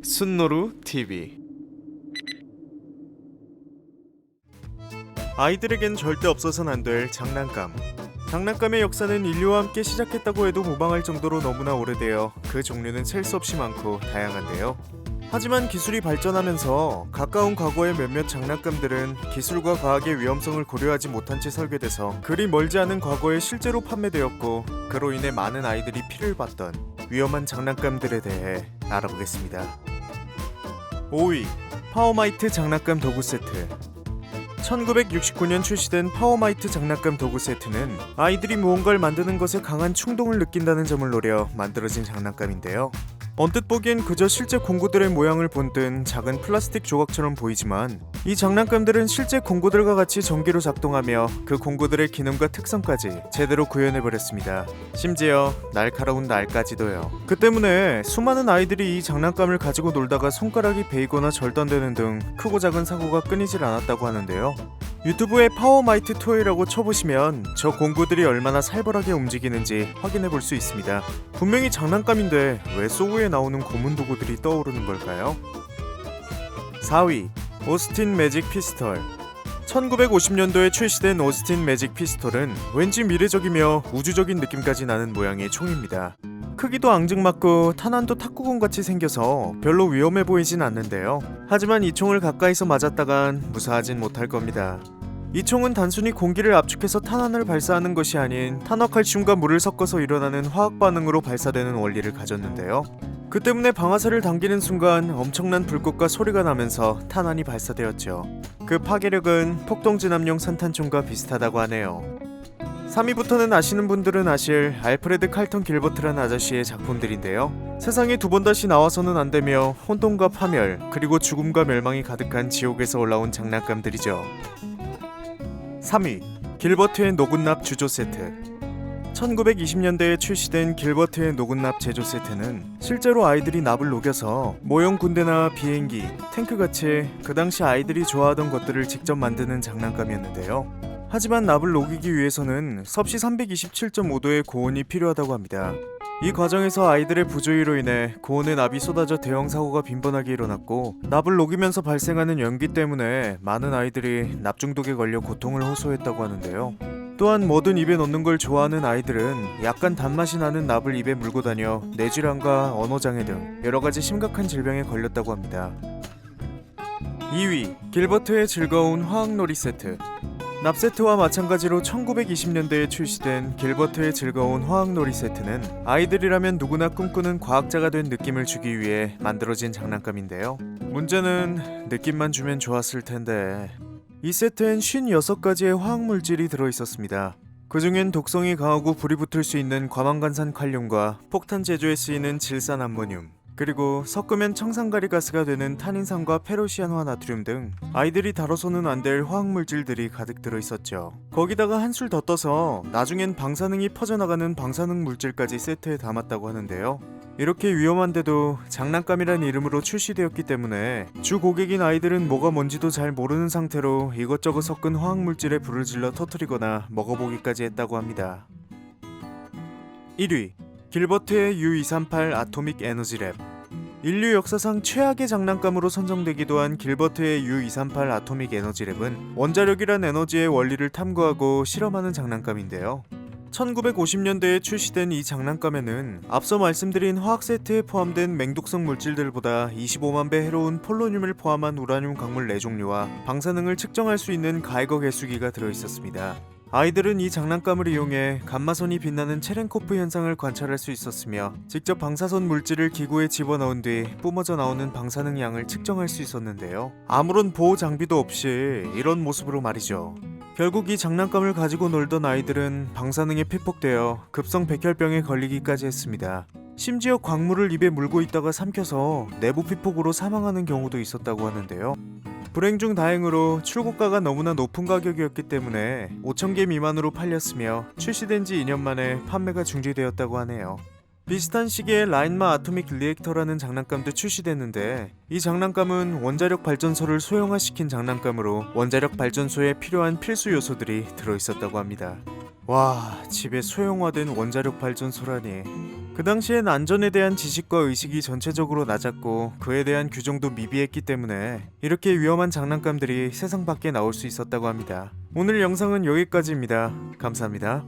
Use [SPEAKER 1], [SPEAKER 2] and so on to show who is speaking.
[SPEAKER 1] 순노루 TV. 아이들에겐 절대 없어서는 안 될 장난감. 장난감의 역사는 인류와 함께 시작했다고 해도 무방할 정도로 너무나 오래되어 그 종류는 셀 수 없이 많고 다양한데요. 하지만 기술이 발전하면서 가까운 과거의 몇몇 장난감들은 기술과 과학의 위험성을 고려하지 못한 채 설계돼서 그리 멀지 않은 과거에 실제로 판매되었고, 그로 인해 많은 아이들이 피를 봤던 위험한 장난감들에 대해 알아보겠습니다. 5위, 파워마이트 장난감 도구 세트. 1969년 출시된 파워마이트 장난감 도구 세트는 아이들이 무언가를 만드는 것에 강한 충동을 느낀다는 점을 노려 만들어진 장난감인데요. 언뜻 보기엔 그저 실제 공구들의 모양을 본뜬 작은 플라스틱 조각처럼 보이지만, 이 장난감들은 실제 공구들과 같이 전기로 작동하며 그 공구들의 기능과 특성까지 제대로 구현해버렸습니다. 심지어 날카로운 날까지도요. 그 때문에 수많은 아이들이 이 장난감을 가지고 놀다가 손가락이 베이거나 절단되는 등 크고 작은 사고가 끊이질 않았다고 하는데요. 유튜브에 파워마이트 토이라고 쳐보시면 저 공구들이 얼마나 살벌하게 움직이는지 확인해 볼 수 있습니다. 분명히 장난감인데 왜 소우에 나오는 고문 도구들이 떠오르는 걸까요? 4위, 오스틴 매직 피스톨. 1950년도에 출시된 오스틴 매직 피스톨은 왠지 미래적이며 우주적인 느낌까지 나는 모양의 총입니다. 크기도 앙증맞고 탄환도 탁구공같이 생겨서 별로 위험해 보이진 않는데요. 하지만 이 총을 가까이서 맞았다간 무사하진 못할 겁니다. 이 총은 단순히 공기를 압축해서 탄환을 발사하는 것이 아닌 탄화칼슘과 물을 섞어서 일어나는 화학 반응으로 발사되는 원리를 가졌는데요. 그 때문에 방아쇠를 당기는 순간 엄청난 불꽃과 소리가 나면서 탄환이 발사되었죠. 그 파괴력은 폭동진압용 산탄총과 비슷하다고 하네요. 3위부터는 아시는 분들은 아실 알프레드 칼턴 길버트라는 아저씨의 작품들인데요. 세상에 두 번 다시 나와서는 안 되며 혼돈과 파멸, 그리고 죽음과 멸망이 가득한 지옥에서 올라온 장난감들이죠. 3위, 길버트의 노군납 주조 세트. 1920년대에 출시된 길버트의 노군납 제조 세트는 실제로 아이들이 납을 녹여서 모형 군대나 비행기, 탱크같이 그 당시 아이들이 좋아하던 것들을 직접 만드는 장난감이었는데요. 하지만 납을 녹이기 위해서는 섭씨 327.5도의 고온이 필요하다고 합니다. 이 과정에서 아이들의 부조리로 인해 고온의 납이 쏟아져 대형 사고가 빈번하게 일어났고, 납을 녹이면서 발생하는 연기 때문에 많은 아이들이 납 중독에 걸려 고통을 호소했다고 하는데요. 또한 뭐든 입에 넣는 걸 좋아하는 아이들은 약간 단맛이 나는 납을 입에 물고 다녀 뇌질환과 언어장애 등 여러가지 심각한 질병에 걸렸다고 합니다. 2위, 길버트의 즐거운 화학놀이 세트. 납세트와 마찬가지로 1920년대에 출시된 길버트의 즐거운 화학놀이 세트는 아이들이라면 누구나 꿈꾸는 과학자가 된 느낌을 주기 위해 만들어진 장난감인데요. 문제는 느낌만 주면 좋았을 텐데, 이 세트엔 56가지의 화학물질이 들어있었습니다. 그 중엔 독성이 강하고 불이 붙을 수 있는 과망간산 칼륨과 폭탄 제조에 쓰이는 질산 암모늄, 그리고 섞으면 청산가리 가스가 되는 탄인산과 페로시안화 나트륨 등 아이들이 다뤄서는 안 될 화학물질들이 가득 들어있었죠. 거기다가 한술 더 떠서 나중엔 방사능이 퍼져나가는 방사능 물질까지 세트에 담았다고 하는데요. 이렇게 위험한데도 장난감이란 이름으로 출시되었기 때문에 주 고객인 아이들은 뭐가 뭔지도 잘 모르는 상태로 이것저것 섞은 화학물질에 불을 질러 터뜨리거나 먹어보기까지 했다고 합니다. 1위, 길버트의 U238 아토믹 에너지랩. 인류 역사상 최악의 장난감으로 선정되기도 한 길버트의 U238 아토믹 에너지랩은 원자력이란 에너지의 원리를 탐구하고 실험하는 장난감인데요. 1950년대에 출시된 이 장난감에는 앞서 말씀드린 화학 세트에 포함된 맹독성 물질들보다 25만 배 해로운 폴로늄을 포함한 우라늄 광물 4종류와 방사능을 측정할 수 있는 가이거 개수기가 들어있었습니다. 아이들은 이 장난감을 이용해 감마선이 빛나는 체렌코프 현상을 관찰할 수 있었으며, 직접 방사선 물질을 기구에 집어넣은 뒤 뿜어져 나오는 방사능 양을 측정할 수 있었는데요. 아무런 보호 장비도 없이 이런 모습으로 말이죠. 결국 이 장난감을 가지고 놀던 아이들은 방사능에 피폭되어 급성 백혈병에 걸리기까지 했습니다. 심지어 광물을 입에 물고 있다가 삼켜서 내부 피폭으로 사망하는 경우도 있었다고 하는데요. 불행 중 다행으로 출고가가 너무나 높은 가격이었기 때문에 5,000개 미만으로 팔렸으며 출시된 지 2년 만에 판매가 중지되었다고 하네요. 비슷한 시기에 라인마 아토믹 리액터라는 장난감도 출시됐는데, 이 장난감은 원자력 발전소를 소형화시킨 장난감으로 원자력 발전소에 필요한 필수 요소들이 들어있었다고 합니다. 와, 집에 소형화된 원자력 발전소라니. 그 당시엔 안전에 대한 지식과 의식이 전체적으로 낮았고 그에 대한 규정도 미비했기 때문에 이렇게 위험한 장난감들이 세상 밖에 나올 수 있었다고 합니다. 오늘 영상은 여기까지입니다. 감사합니다.